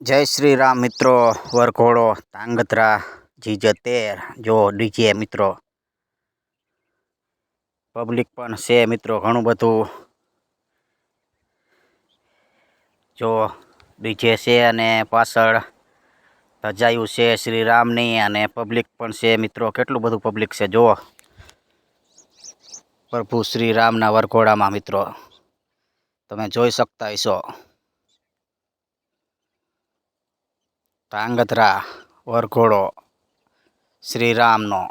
જય શ્રી રામ મિત્રો. વરઘોડો ધાંગધ્રા G13 જો ડીજે મિત્રો. પબ્લિક પણ છે મિત્રો ઘણું બધું. જો ડીજે છે અને પાછળ ધજાયું છે શ્રી રામની અને પબ્લિક પણ છે મિત્રો. કેટલું બધું પબ્લિક છે જો પ્રભુ શ્રી રામના વરઘોડામાં મિત્રો તમે જોઈ શકતા હશો. ધાંગધ્રા વરઘોડો શ્રી રામનો.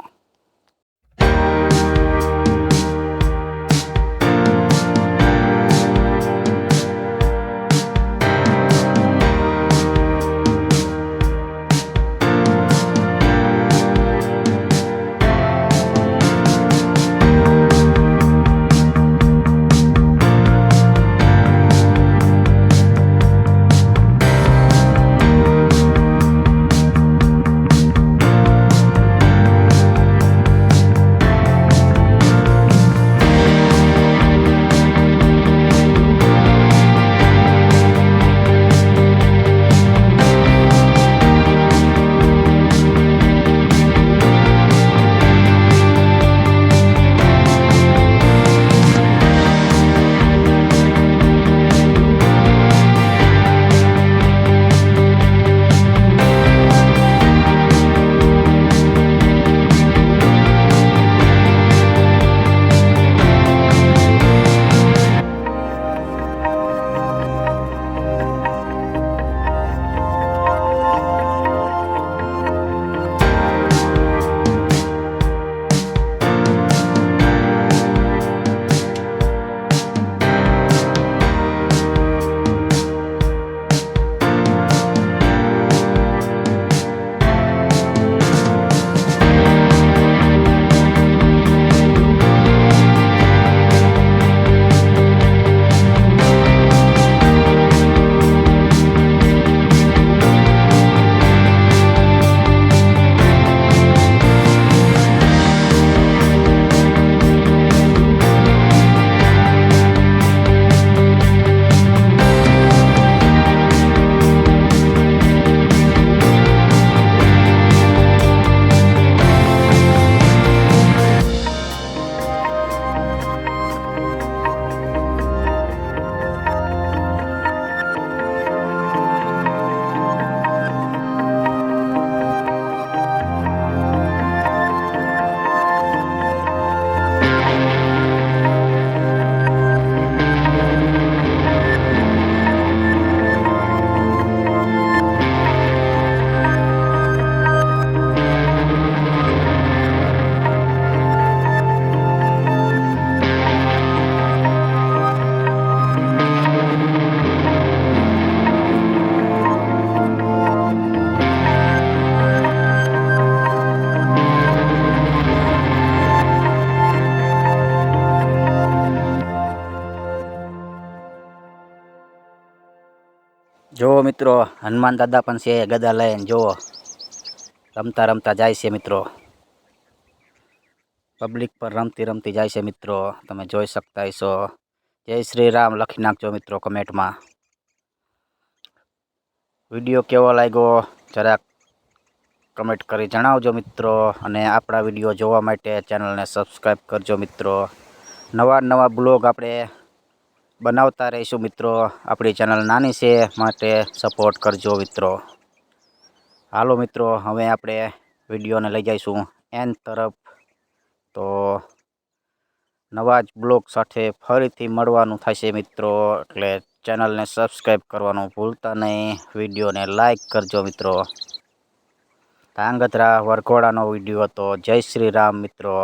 જો મિત્રો હનુમાન દાદા પણ છે ગદા લઈને જો રમતા રમતા જાય છે મિત્રો. પબ્લિક પર રમતી રમતી જાય છે મિત્રો. તમે જોઈ શકતા હશો. જય શ્રી રામ લખી નાખજો મિત્રો કમેન્ટમાં. વિડીયો કેવો લાગ્યો જરાક કમેન્ટ કરી જણાવજો મિત્રો. અને આપણા વિડીયો જોવા માટે ચેનલને સબસ્ક્રાઈબ કરજો મિત્રો. નવા બ્લોગ આપણે બનાવતા રહીશું મિત્રો. આપણી ચેનલ નાની છે માટે સપોર્ટ કરજો મિત્રો. હાલો મિત્રો હવે આપણે વિડીયોને લઈ જઈશું એન્ડ તરફ. તો નવા જ બ્લોગ સાથે ફરીથી મળવાનું થશે મિત્રો. એટલે ચેનલને સબસ્ક્રાઈબ કરવાનું ભૂલતા નહીં. વિડીયોને લાઈક કરજો મિત્રો. ધાંગધ્રા વરઘોડાનો વિડીયો હતો. જય શ્રી રામ મિત્રો.